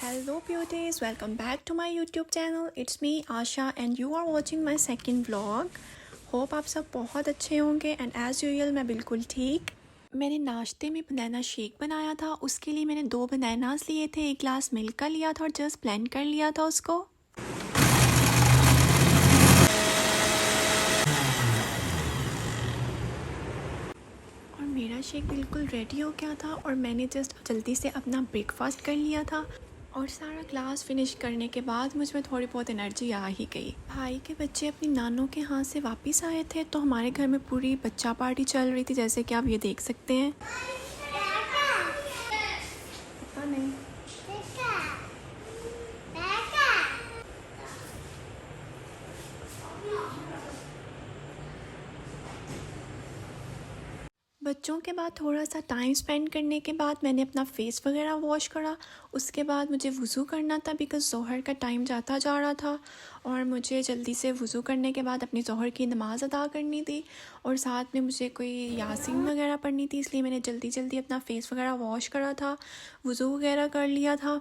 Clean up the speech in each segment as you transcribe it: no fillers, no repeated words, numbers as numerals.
Hello beauties, welcome back to my YouTube channel. It's me Asha and you are watching my second vlog. Hope आप सब बहुत अच्छे होंगे and as usual मैं बिल्कुल ठीक। मैंने नाश्ते में बनाना शेक बनाया था। उसके लिए मैंने 2 बनानास लिए थे, 1 ग्लास मिल्क का लिया था और जस्ट ब्लेंड कर लिया था उसको। और मेरा शेक बिल्कुल रेडी हो गया था और मैंने जस्ट जल्दी से अपना ब्रेकफास्ट कर लिया था। और सारा क्लास फिनिश करने के बाद मुझ में थोड़ी बहुत एनर्जी आ ही गई। भाई के बच्चे अपनी नानों के यहाँ से वापस आए थे तो हमारे घर में पूरी बच्चा पार्टी चल रही थी, जैसे कि आप ये देख सकते हैं। पता नहीं बच्चों के बाद थोड़ा सा टाइम स्पेंड करने के बाद मैंने अपना फेस वगैरह वॉश करा। उसके बाद मुझे वज़ू करना था बिकॉज़ ज़ोहर का टाइम जाता जा रहा था और मुझे जल्दी से वज़ू करने के बाद अपनी ज़ोहर की नमाज़ अदा करनी थी और साथ में मुझे कोई यासीन वगैरह पढ़नी थी, इसलिए मैंने जल्दी अपना फेस वगैरह वॉश करा था, वज़ू वगैरह कर लिया था।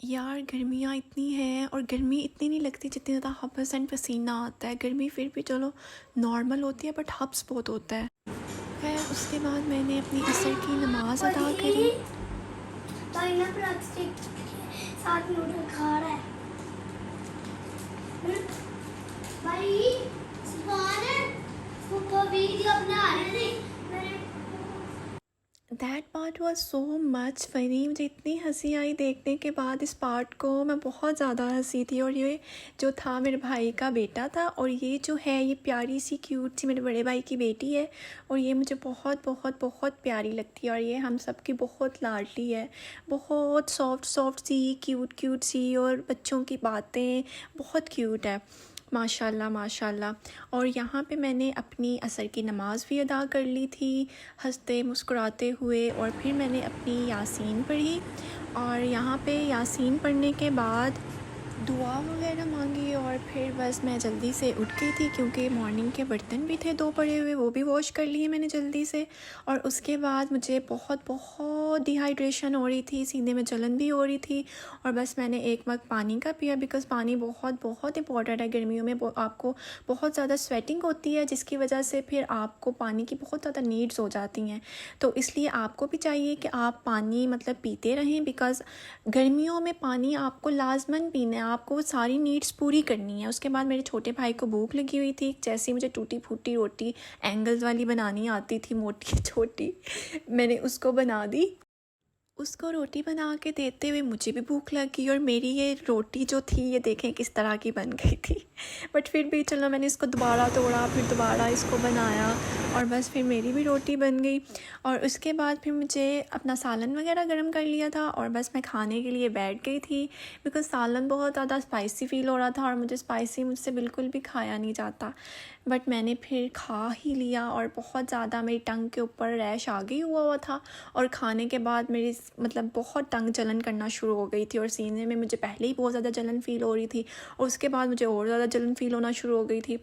यार गर्मियाँ इतनी हैं और गर्मी इतनी नहीं लगती जितनी ज़्यादा हब्स एंड पसीना आता है। गर्मी फिर भी चलो नॉर्मल होती है बट हब्स बहुत होता है। खैर उसके बाद मैंने अपनी असर की नमाज अदा करी। साथ नूडल खा रहा है भाई। वीडियो बना रहे थे। That part was so much funny. मुझे इतनी हंसी आई देखने के बाद इस पार्ट को, मैं बहुत ज़्यादा हंसी थी। और ये जो था मेरे भाई का बेटा था और ये जो है ये प्यारी सी क्यूट सी मेरे बड़े भाई की बेटी है और ये मुझे बहुत प्यारी लगती है और ये हम सब की बहुत लाडली है, बहुत सॉफ्ट सी क्यूट सी और बच्चों की बातें बहुत क्यूट है माशाल्लाह। और यहाँ पे मैंने अपनी असर की नमाज़ भी अदा कर ली थी हंसते मुस्कुराते हुए और फिर मैंने अपनी यासीन पढ़ी। और यहाँ पे यासीन पढ़ने के बाद दुआ वगैरह मांगी और फिर बस मैं जल्दी से उठ गई थी क्योंकि मॉर्निंग के बर्तन भी थे 2 पड़े हुए, वो भी वॉश कर लिए मैंने जल्दी से। और उसके बाद मुझे बहुत डिहाइड्रेशन हो रही थी, सीने में जलन भी हो रही थी और बस मैंने 1 मग पानी का पिया बिकॉज़ पानी बहुत इंपॉर्टेंट है। गर्मियों में आपको बहुत ज़्यादा स्वेटिंग होती है जिसकी वजह से फिर आपको पानी की बहुत ज़्यादा नीड्स हो जाती हैं, तो इसलिए आपको भी चाहिए कि आप पानी मतलब पीते रहें बिकॉज़ गर्मियों में पानी आपको लाजमन पीना है, आपको सारी नीड्स पूरी करनी है। उसके बाद मेरे छोटे भाई को भूख लगी हुई थी, जैसे मुझे टूटी फूटी रोटी एंगल्स वाली बनानी आती थी, मोटी छोटी, मैंने उसको बना दी। उसको रोटी बना के देते हुए मुझे भी भूख लगी और मेरी ये रोटी जो थी ये देखें किस तरह की बन गई थी। बट फिर भी चलो मैंने इसको दोबारा तोड़ा, फिर दोबारा इसको बनाया और बस फिर मेरी भी रोटी बन गई। और उसके बाद फिर मुझे अपना सालन वगैरह गर्म कर लिया था और बस मैं खाने के लिए बैठ गई थी बिकॉज़ सालन बहुत ज़्यादा स्पाइसी फ़ील हो रहा था और मुझे स्पाइसी मुझसे बिल्कुल भी खाया नहीं जाता। बट मैंने फिर खा ही लिया और बहुत ज़्यादा मेरी टंग के ऊपर रैश आ गई हुआ था और खाने के बाद मेरी मतलब बहुत टंग जलन करना शुरू हो गई थी और सीने में मुझे पहले ही बहुत ज़्यादा जलन फ़ील हो रही थी और उसके बाद मुझे और ज़्यादा जलन फ़ील होना शुरू हो गई थी।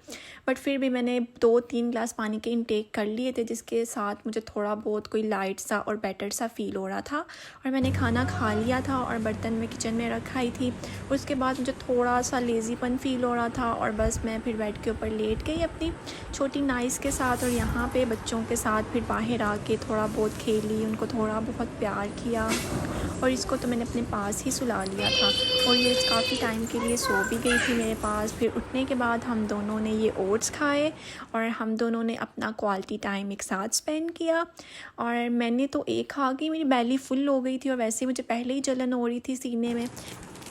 बट फिर भी मैंने 2-3 ग्लास पानी के इनटेक कर लिए थे जिसके साथ मुझे थोड़ा बहुत कोई लाइट सा और बेटर सा फ़ील हो रहा था और मैंने खाना खा लिया था और बर्तन में किचन में रखा ही थी। उसके बाद मुझे थोड़ा सा लेज़ीपन फ़ील हो रहा था और बस मैं फिर बेड के ऊपर लेट गई अपनी छोटी नाइस के साथ और यहाँ पे बच्चों के साथ फिर बाहर आके थोड़ा बहुत खेली, उनको थोड़ा बहुत प्यार किया और इसको तो मैंने अपने पास ही सुला लिया था और ये काफ़ी टाइम के लिए सो भी गई थी मेरे पास। फिर उठने के बाद हम दोनों ने ये ओट्स खाए और हम दोनों ने अपना क्वालिटी टाइम एक साथ स्पेंड किया और मैंने तो एक खा गई, मेरी बेली फुल हो गई थी और वैसे मुझे पहले ही जलन हो रही थी सीने में।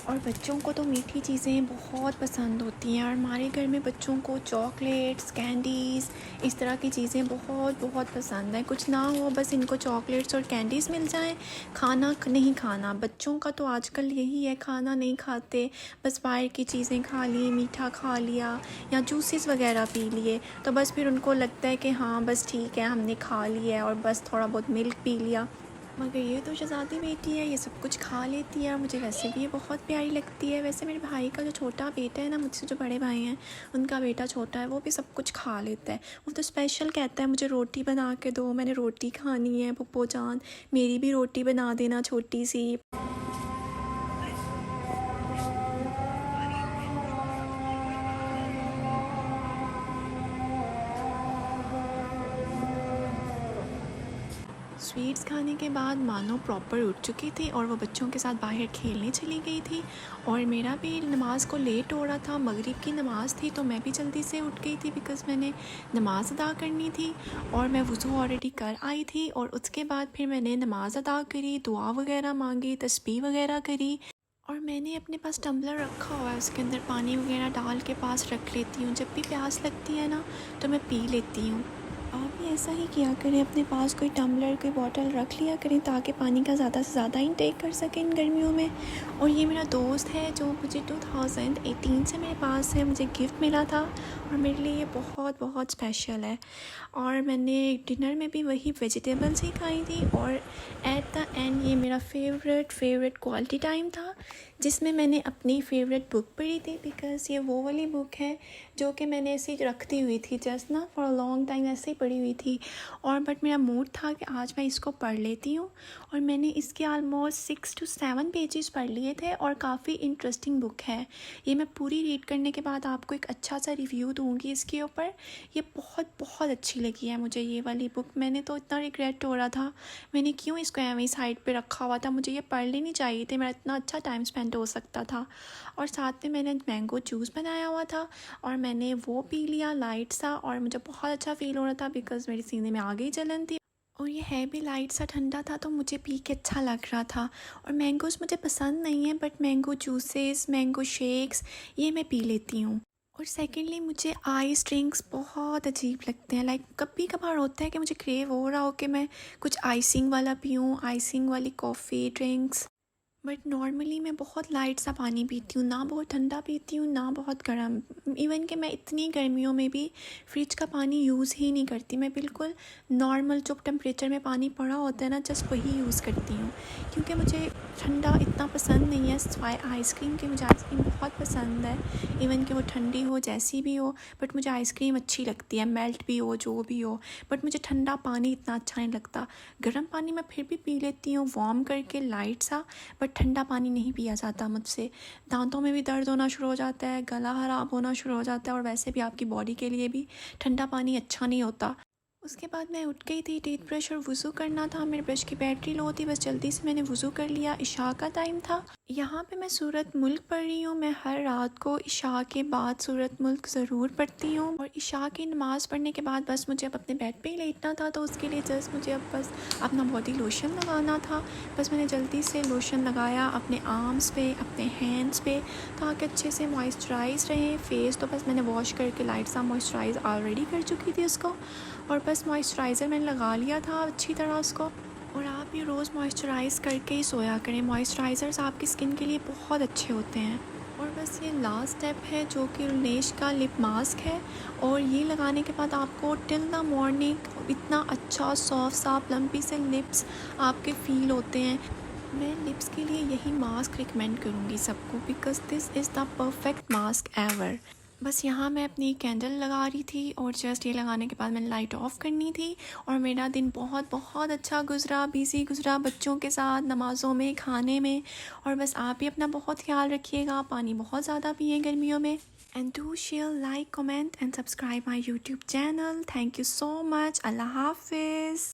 और बच्चों को तो मीठी चीज़ें बहुत पसंद होती हैं और हमारे घर में बच्चों को चॉकलेट्स, कैंडीज़, इस तरह की चीज़ें बहुत पसंद हैं। कुछ ना हो बस इनको चॉकलेट्स और कैंडीज़ मिल जाएं, खाना नहीं खाना। बच्चों का तो आजकल यही है, खाना नहीं खाते, बस बाहर की चीज़ें खा ली, मीठा खा लिया या जूसेस वगैरह पी लिए, तो बस फिर उनको लगता है कि हाँ बस ठीक है हमने खा लिया है और बस थोड़ा बहुत मिल्क पी लिया। मगर ये तो शहज़ादी बेटी है, ये सब कुछ खा लेती है और मुझे वैसे भी ये बहुत प्यारी लगती है। वैसे मेरे भाई का जो छोटा बेटा है ना, मुझसे जो बड़े भाई हैं उनका बेटा छोटा है, वो भी सब कुछ खा लेता है। वो तो स्पेशल कहता है मुझे रोटी बना के दो, मैंने रोटी खानी है, पप्पो जान मेरी भी रोटी बना देना छोटी सी। स्वीट्स खाने के बाद मानो प्रॉपर उठ चुकी थी और वो बच्चों के साथ बाहर खेलने चली गई थी। और मेरा भी नमाज़ को लेट हो रहा था, मगरिब की नमाज़ थी, तो मैं भी जल्दी से उठ गई थी बिकॉज़ मैंने नमाज़ अदा करनी थी। और मैं वज़ू ऑलरेडी कर आई थी और उसके बाद फिर मैंने नमाज़ अदा करी, दुआ वगैरह मांगी, तस्बीह वगैरह करी। और मैंने अपने पास टम्बलर रखा हुआ है, उसके अंदर पानी वगैरह डाल के पास रख लेती हूँ। जब भी प्यास लगती है ना तो मैं पी लेती हूँ। आप भी ऐसा ही किया करें, अपने पास कोई टम्बलर कोई बॉटल रख लिया करें ताकि पानी का ज़्यादा से ज़्यादा इंटेक कर सकें इन गर्मियों में। और ये मेरा दोस्त है जो मुझे 2018 से मेरे पास है, मुझे गिफ्ट मिला था और मेरे लिए ये बहुत बहुत स्पेशल है। और मैंने डिनर में भी वही वेजिटेबल्स ही खाई थी। और एट द एंड ये मेरा फेवरेट क्वालिटी टाइम था जिसमें मैंने अपनी फेवरेट बुक पढ़ी थी। बिकॉज़ ये वो वाली बुक है जो कि मैंने ऐसे ही रखती हुई थी, जस्ट ना फॉर अ लॉन्ग टाइम ऐसे ही पढ़ी हुई थी। और बट मेरा मूड था कि आज मैं इसको पढ़ लेती हूँ। और मैंने इसके ऑलमोस्ट 6 to 7 पेजेस पढ़ लिए थे और काफ़ी इंटरेस्टिंग बुक है ये। मैं पूरी रीड करने के बाद आपको एक अच्छा सा रिव्यू दूँगी इसके ऊपर। ये बहुत अच्छी लगी है मुझे ये वाली बुक। मैंने तो इतना रिग्रेट हो रहा था, मैंने क्यों इसको एवं साइड पे रखा हुआ था, मुझे ये पढ़ लेनी चाहिए थी, मेरा इतना अच्छा टाइम स्पेंड हो सकता था। और साथ में मैंने मैंगो जूस बनाया हुआ था और मैंने वो पी लिया लाइट सा और मुझे बहुत अच्छा फ़ील हो रहा था बिकॉज़ मेरे सीने में आ गई जलन थी। और ये है भी लाइट सा ठंडा था तो मुझे पी के अच्छा लग रहा था। और मैंगोज़ मुझे पसंद नहीं है but mango juices, mango shakes ये मैं पी लेती हूँ। और सेकेंडली मुझे आइस ड्रिंक्स बहुत अजीब लगते हैं। लाइक कभी कभार होता है कि मुझे क्रेव हो रहा हो कि मैं कुछ आइसिंग वाला पीऊँ, आइसिंग वाली कॉफ़ी ड्रिंक्स। बट नॉर्मली मैं बहुत लाइट सा पानी पीती हूँ, ना बहुत ठंडा पीती हूँ ना बहुत गर्म। इवन कि मैं इतनी गर्मियों में भी फ्रिज का पानी यूज़ ही नहीं करती, मैं बिल्कुल नॉर्मल जो टेम्परेचर में पानी पड़ा होता है ना जस्ट वही यूज़ करती हूँ। क्योंकि मुझे ठंडा इतना पसंद नहीं है सिवाय आइसक्रीम के। मुझे आइसक्रीम बहुत पसंद है, इवन कि वो ठंडी हो जैसी भी हो, बट मुझे आइसक्रीम अच्छी लगती है, मेल्ट भी हो जो भी हो। बट मुझे ठंडा पानी इतना अच्छा नहीं लगता। गर्म पानी मैं फिर भी पी लेती हूँ वार्म करके लाइट सा, बट ठंडा पानी नहीं पिया जाता मुझसे। दांतों में भी दर्द होना शुरू हो जाता है, गला ख़राब होना शुरू हो जाता है और वैसे भी आपकी बॉडी के लिए भी ठंडा पानी अच्छा नहीं होता। उसके बाद मैं उठ गई थी, टूथ ब्रश और वज़ू करना था। मेरे ब्रश की बैटरी लो थी, बस जल्दी से मैंने वज़ू कर लिया। इशा का टाइम था। यहाँ पे मैं सूरत मुल्क पढ़ रही हूँ। मैं हर रात को इशा के बाद सूरत मुल्क ज़रूर पढ़ती हूँ। और इशा की नमाज़ पढ़ने के बाद बस मुझे अब अपने बेड पे ही लेटना था, तो उसके लिए जस्ट मुझे अब बस अपना बॉडी लोशन लगाना था। बस मैंने जल्दी से लोशन लगाया अपने आर्म्स पे, अपने हैंड्स पे, ताकि अच्छे से मॉइस्चराइज रहे फेस। तो बस मैंने वॉश करके लाइट सा मॉइस्चराइज ऑलरेडी कर चुकी थी उसको, और बस मॉइस्चराइज़र मैंने लगा लिया था अच्छी तरह उसको। और आप भी रोज़ मॉइस्चराइज़ करके ही सोया करें, मॉइस्चराइज़र्स आपकी स्किन के लिए बहुत अच्छे होते हैं। और बस ये लास्ट स्टेप है जो कि लेश का लिप मास्क है। और ये लगाने के बाद आपको टिल द मॉर्निंग इतना अच्छा सॉफ्ट सा प्लम्पी से लिप्स आपके फ़ील होते हैं। मैं लिप्स के लिए यही मास्क रिकमेंड करूँगी सबको because this is the perfect mask ever. बस यहाँ मैं अपनी कैंडल लगा रही थी और जस्ट ये लगाने के बाद मैंने लाइट ऑफ़ करनी थी। और मेरा दिन बहुत अच्छा गुज़रा, बिज़ी गुज़रा बच्चों के साथ, नमाज़ों में, खाने में। और बस आप भी अपना बहुत ख्याल रखिएगा, पानी बहुत ज़्यादा पिए गर्मियों में। And do share, like, comment and subscribe my YouTube channel. Thank you so much. अल्लाह हाफिज़।